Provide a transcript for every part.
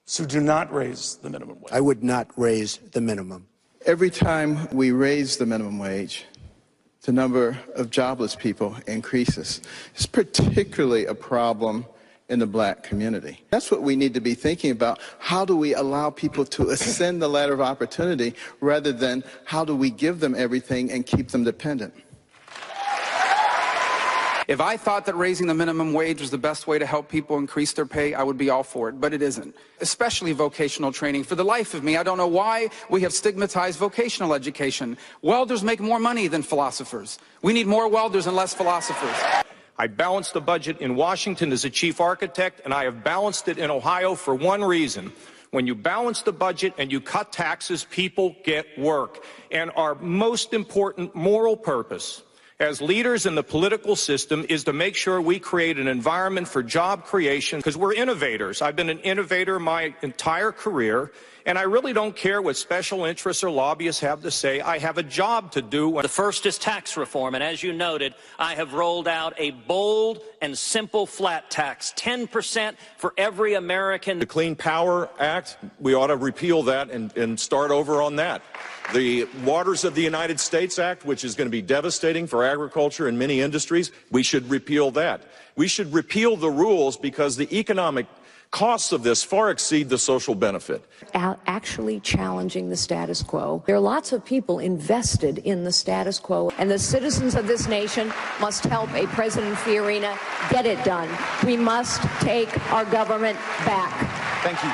So do not raise the minimum wage. I would not raise the minimum. Every time we raise the minimum wage, the number of jobless people increases. It's particularly a problem in the black community. That's what we need to be thinking about. How do we allow people to ascend the ladder of opportunity rather than how do we give them everything and keep them dependent? If I thought that raising the minimum wage was the best way to help people increase their pay, I would be all for it, but it isn't. Especially vocational training. For the life of me, I don't know why we have stigmatized vocational education. Welders make more money than philosophers. We need more welders and less philosophers. I balanced the budget in Washington as a chief architect, and I have balanced it in Ohio for one reason. When you balance the budget and you cut taxes, people get work. And our most important moral purpose as leaders in the political system is to make sure we create an environment for job creation, because we're innovators. I've been an innovator my entire career, and I really don't care what special interests or lobbyists have to say. I have a job to do. The first is tax reform, and as you noted, I have rolled out a bold and simple flat tax, 10% for every American. The Clean Power Act, we ought to repeal that and start over on that. The Waters of the United States Act, which is going to be devastating for agriculture and many industries, we should repeal that. We should repeal the rules because the economic costs of this far exceed the social benefit. Actually challenging the status quo. There are lots of people invested in the status quo, and the citizens of this nation must help a President Fiorina get it done. We must take our government back. Thank you.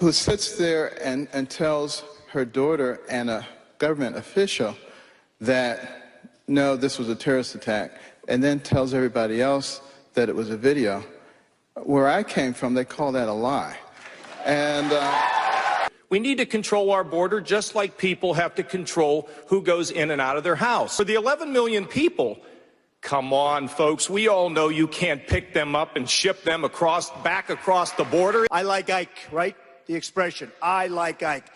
Who sits there and tells her daughter and a government official that, no, this was a terrorist attack, and then tells everybody else that it was a video. Where I came from, they call that a lie. And we need to control our border just like people have to control who goes in and out of their house. For the 11 million people, come on, folks, we all know you can't pick them up and ship them back across the border. I like Ike, right? The expression, I like Ike.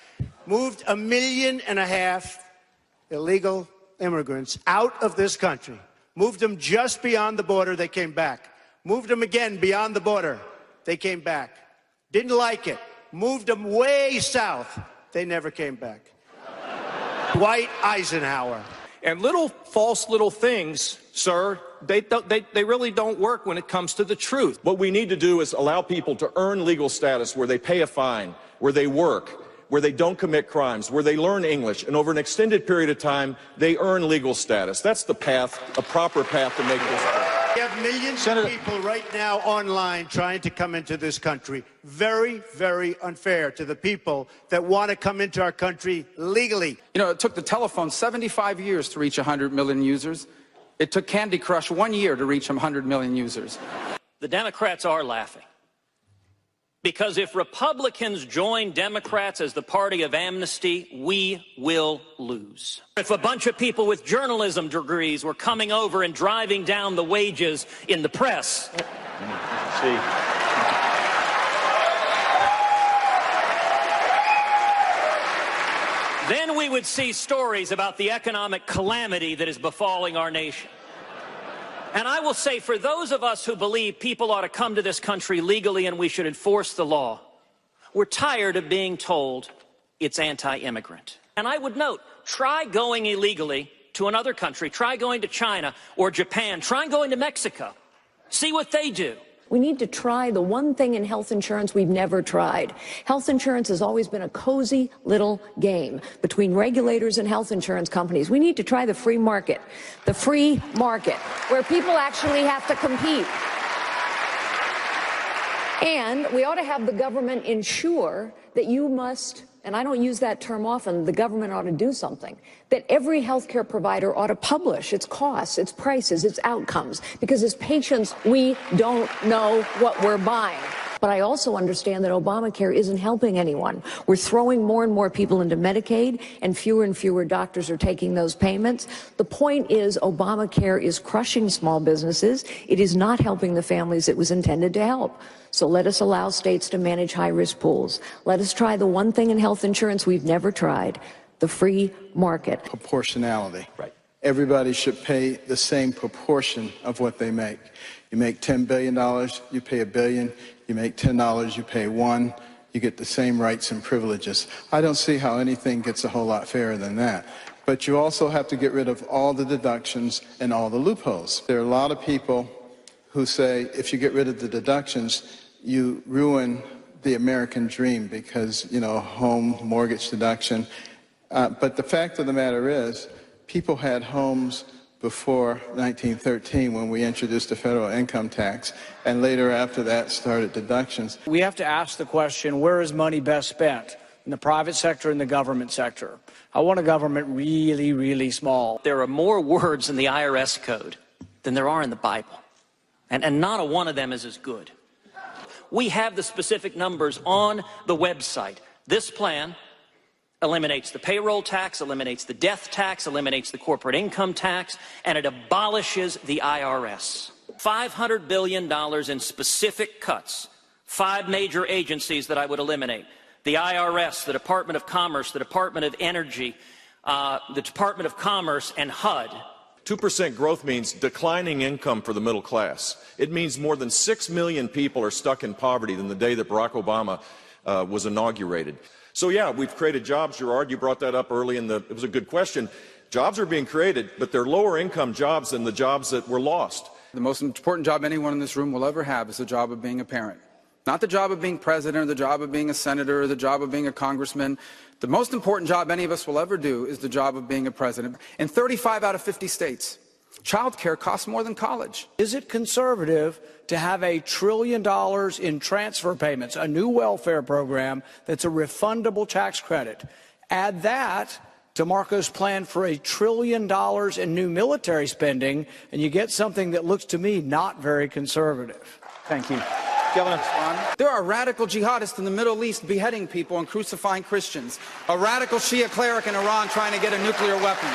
Moved 1.5 million illegal immigrants out of this country. Moved them just beyond the border, they came back. Moved them again beyond the border, they came back. Didn't like it. Moved them way south, they never came back. Dwight Eisenhower. And false little things, sir, they really don't work when it comes to the truth. What we need to do is allow people to earn legal status where they pay a fine, where they work, where they don't commit crimes, where they learn English, and over an extended period of time, they earn legal status. That's the path, a proper path to make this work. We have millions of people right now online trying to come into this country. Very, very unfair to the people that want to come into our country legally. You know, it took the telephone 75 years to reach 100 million users. It took Candy Crush 1 year to reach 100 million users. The Democrats are laughing. Because if Republicans join Democrats as the party of amnesty, we will lose. If a bunch of people with journalism degrees were coming over and driving down the wages in the press, then we would see stories about the economic calamity that is befalling our nation. And I will say, for those of us who believe people ought to come to this country legally and we should enforce the law, we're tired of being told it's anti-immigrant. And I would note, try going illegally to another country. Try going to China or Japan. Try going to Mexico. See what they do. We need to try the one thing in health insurance we've never tried. Health insurance has always been a cozy little game between regulators and health insurance companies. We need to try the free market, where people actually have to compete. And we ought to have the government ensure that you must, and I don't use that term often, the government ought to do something, that every healthcare provider ought to publish its costs, its prices, its outcomes, because as patients, we don't know what we're buying. But I also understand that Obamacare isn't helping anyone. We're throwing more and more people into Medicaid, and fewer doctors are taking those payments. The point is, Obamacare is crushing small businesses. It is not helping the families it was intended to help. So let us allow states to manage high-risk pools. Let us try the one thing in health insurance we've never tried, the free market. Proportionality. Right. Everybody should pay the same proportion of what they make. You make $10 billion, you pay $1 billion. You make $10, you pay $1, you get the same rights and privileges. I don't see how anything gets a whole lot fairer than that. But you also have to get rid of all the deductions and all the loopholes. There are a lot of people who say if you get rid of the deductions, you ruin the American dream because, you know, home mortgage deduction. But the fact of the matter is, people had homes before 1913 when we introduced the federal income tax, and later after that started deductions. We have to ask the question, where is money best spent? In the private sector and the government sector. I want a government really, really small. There are more words in the IRS code than there are in the Bible, and not a one of them is as good. We have the specific numbers on the website. This plan eliminates the payroll tax, eliminates the death tax, eliminates the corporate income tax, and it abolishes the IRS. $500 billion in specific cuts. 5 major agencies that I would eliminate. The IRS, the Department of Commerce, the Department of Energy, the Department of Commerce, and HUD. 2% growth means declining income for the middle class. It means more than 6 million people are stuck in poverty than the day that Barack Obama was inaugurated. So yeah, we've created jobs, Gerard. You brought that up early it was a good question. Jobs are being created, but they're lower income jobs than the jobs that were lost. The most important job anyone in this room will ever have is the job of being a parent. Not the job of being president, or the job of being a senator, or the job of being a congressman. The most important job any of us will ever do is the job of being a president. In 35 out of 50 states, child care costs more than college. Is it conservative to have $1 trillion in transfer payments, a new welfare program that's a refundable tax credit? Add that to Marco's plan for $1 trillion in new military spending, and you get something that looks to me not very conservative. Thank you. Governor. There are radical jihadists in the Middle East beheading people and crucifying Christians. A radical Shia cleric in Iran trying to get a nuclear weapon.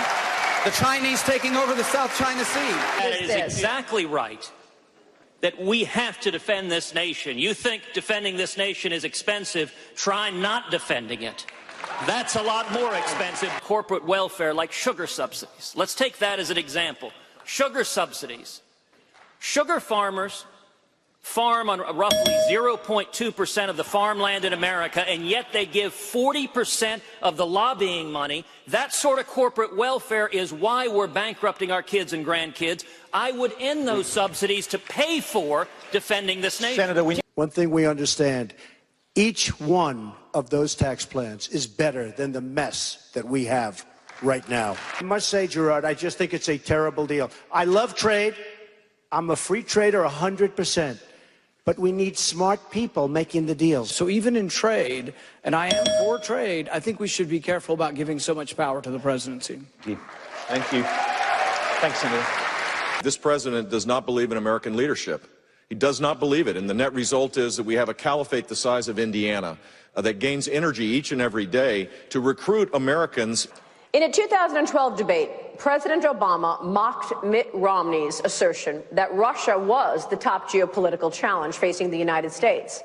The Chinese taking over the South China Sea. That is exactly right. That we have to defend this nation. You think defending this nation is expensive, try not defending it. That's a lot more expensive. Corporate welfare like sugar subsidies. Let's take that as an example. Sugar subsidies. Sugar farmers farm on roughly 0.2% of the farmland in America, and yet they give 40% of the lobbying money. That sort of corporate welfare is why we're bankrupting our kids and grandkids. I would end those subsidies to pay for defending this nation. Senator, one thing we understand, each one of those tax plans is better than the mess that we have right now. I must say, Gerard, I just think it's a terrible deal. I love trade. I'm a free trader 100%. But we need smart people making the deals. So even in trade, and I am for trade, I think we should be careful about giving so much power to the presidency. Thank you. Thanks, Senator. This president does not believe in American leadership. He does not believe it. And the net result is that we have a caliphate the size of Indiana that gains energy each and every day to recruit Americans. In a 2012 debate, President Obama mocked Mitt Romney's assertion that Russia was the top geopolitical challenge facing the United States,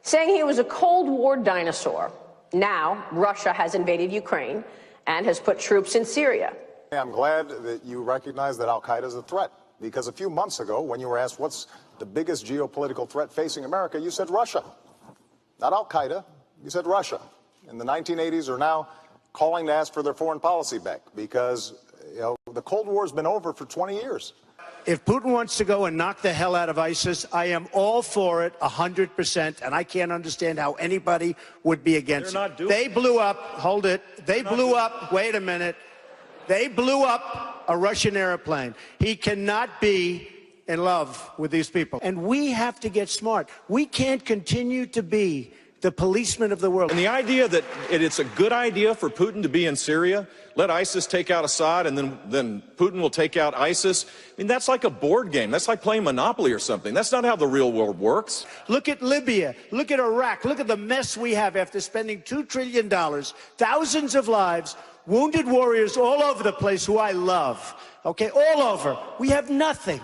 saying he was a Cold War dinosaur. Now, Russia has invaded Ukraine and has put troops in Syria. I'm glad that you recognize that al-Qaeda is a threat, because a few months ago, when you were asked what's the biggest geopolitical threat facing America, you said Russia. Not al-Qaeda, you said Russia. And the 1980s are now calling to ask for their foreign policy back, because the Cold War has been over for 20 years. If Putin wants to go and knock the hell out of ISIS, I am all for it 100%, and I can't understand how anybody would be against it. They blew up, hold it, they blew up, wait a minute, they blew up a Russian airplane. He cannot be in love with these people. And we have to get smart. We can't continue to be the policeman of the world. And the idea that it's a good idea for Putin to be in Syria, let ISIS take out Assad, and then Putin will take out ISIS. I mean, that's like a board game. That's like playing Monopoly or something. That's not how the real world works. Look at Libya. Look at Iraq. Look at the mess we have after spending $2 trillion, thousands of lives, wounded warriors all over the place who I love. Okay, all over. We have nothing.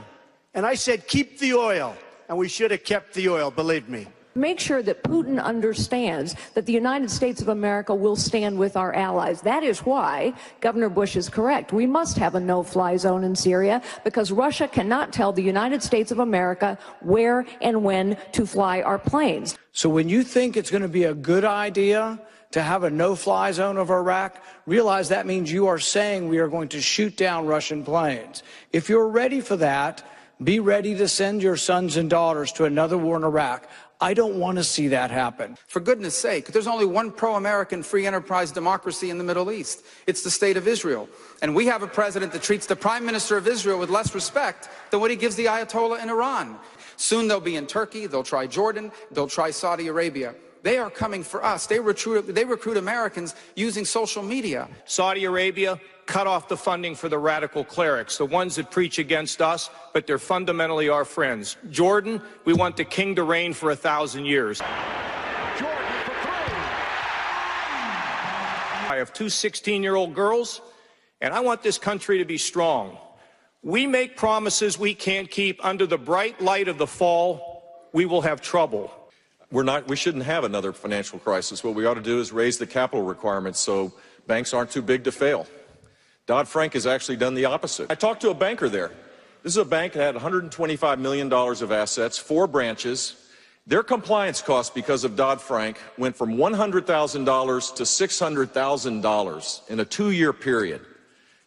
And I said, keep the oil. And we should have kept the oil, believe me. Make sure that Putin understands that the United States of America will stand with our allies. That is why Governor Bush is correct. We must have a no-fly zone in Syria because Russia cannot tell the United States of America where and when to fly our planes. So when you think it's going to be a good idea to have a no-fly zone over Iraq, realize that means you are saying we are going to shoot down Russian planes. If you're ready for that, be ready to send your sons and daughters to another war in Iraq. I don't want to see that happen. For goodness sake, there's only one pro-American free enterprise democracy in the Middle East. It's the state of Israel. And we have a president that treats the prime minister of Israel with less respect than what he gives the Ayatollah in Iran. Soon they'll be in Turkey, they'll try Jordan, they'll try Saudi Arabia. They are coming for us. They recruit Americans using social media. Saudi Arabia cut off the funding for the radical clerics, the ones that preach against us, but they're fundamentally our friends. Jordan, we want the king to reign for 1,000 years. Jordan for three. I have two 16-year-old girls, and I want this country to be strong. We make promises we can't keep. Under the bright light of the fall, we will have trouble. We shouldn't have another financial crisis. What we ought to do is raise the capital requirements so banks aren't too big to fail. Dodd-Frank has actually done the opposite. I talked to a banker there. This is a bank that had $125 million of assets, 4 branches. Their compliance costs because of Dodd-Frank went from $100,000 to $600,000 in a 2-year period.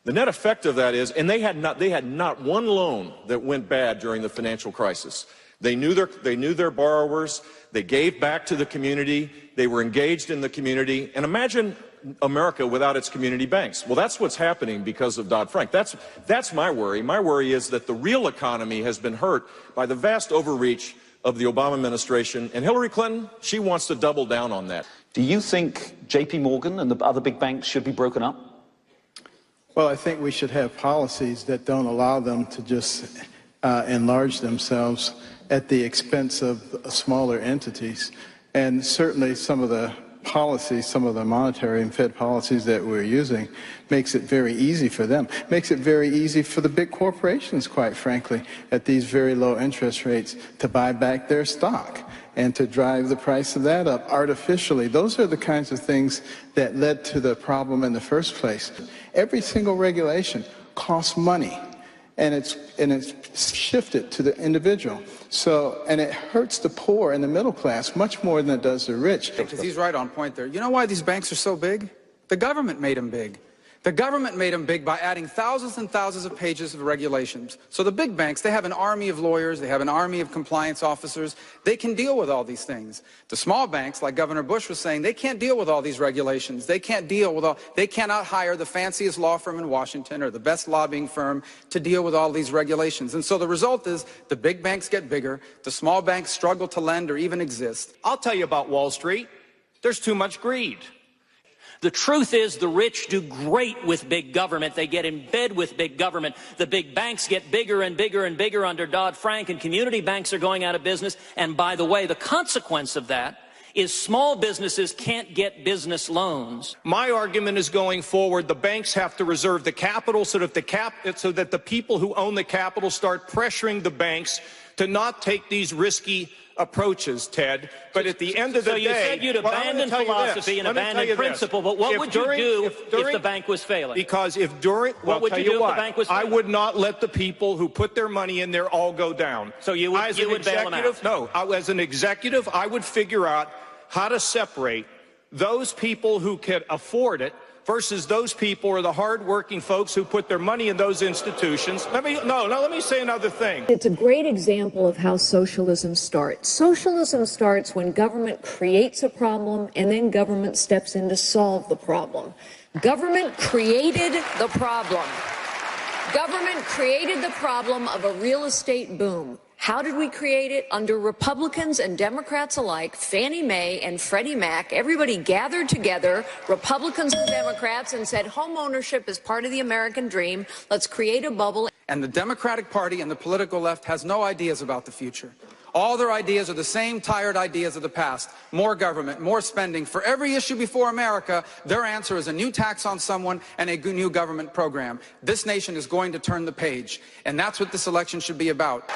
The net effect of that is, and they had not one loan that went bad during the financial crisis. They knew their borrowers. They gave back to the community. They were engaged in the community. And imagine America without its community banks. Well, that's what's happening because of Dodd-Frank. That's my worry. My worry is that the real economy has been hurt by the vast overreach of the Obama administration. And Hillary Clinton, she wants to double down on that. Do you think JP Morgan and the other big banks should be broken up? Well, I think we should have policies that don't allow them to just enlarge themselves at the expense of smaller entities. And certainly some of the policies, some of the monetary and Fed policies that we're using makes it very easy for them. Makes it very easy for the big corporations, quite frankly, at these very low interest rates to buy back their stock and to drive the price of that up artificially. Those are the kinds of things that led to the problem in the first place. Every single regulation costs money, and it's shifted to the individual. So, and it hurts the poor and the middle class much more than it does the rich. Because he's right on point there. You know why these banks are so big? The government made them big. The government made them big by adding thousands and thousands of pages of regulations. So the big banks, they have an army of lawyers, they have an army of compliance officers. They can deal with all these things. The small banks, like Governor Bush was saying, they can't deal with all these regulations. They cannot hire the fanciest law firm in Washington or the best lobbying firm to deal with all these regulations. And so the result is the big banks get bigger, the small banks struggle to lend or even exist. I'll tell you about Wall Street. There's too much greed. The truth is the rich do great with big government. They get in bed with big government. The big banks get bigger and bigger and bigger under Dodd-Frank, and community banks are going out of business. And by the way, the consequence of that is small businesses can't get business loans. My argument is going forward, the banks have to reserve the capital so that the people who own the capital start pressuring the banks to not take these risky approaches, Ted. But at the end of the day... So you said you'd abandon philosophy and abandon principle, but what would you do if the bank was failing? Because if during... What would you do if the bank was failing? I would not let the people who put their money in there all go down. So you would bail them out? No. As an executive, I would figure out how to separate those people who can afford it versus those people or the hardworking folks who put their money in those institutions. Let me say another thing. It's a great example of how socialism starts. Socialism starts when government creates a problem and then government steps in to solve the problem. Government created the problem. Government created the problem of a real estate boom. How did we create it? Under Republicans and Democrats alike, Fannie Mae and Freddie Mac, everybody gathered together, Republicans and Democrats, and said home ownership is part of the American dream. Let's create a bubble. And the Democratic Party and the political left has no ideas about the future. All their ideas are the same tired ideas of the past. More government, more spending. For every issue before America, their answer is a new tax on someone and a new government program. This nation is going to turn the page, and that's what this election should be about.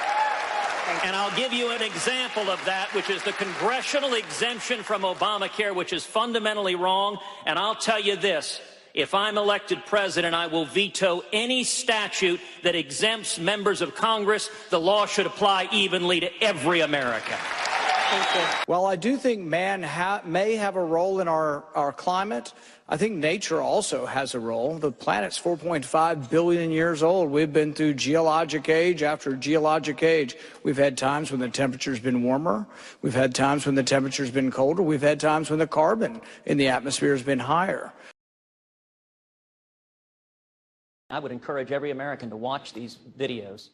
And I'll give you an example of that, which is the congressional exemption from Obamacare, which is fundamentally wrong. And I'll tell you this. If I'm elected president, I will veto any statute that exempts members of Congress. The law should apply evenly to every American. While I do think man may have a role in our climate, I think nature also has a role. The planet's 4.5 billion years old. We've been through geologic age after geologic age. We've had times when the temperature's been warmer. We've had times when the temperature's been colder. We've had times when the carbon in the atmosphere has been higher. I would encourage every American to watch these videos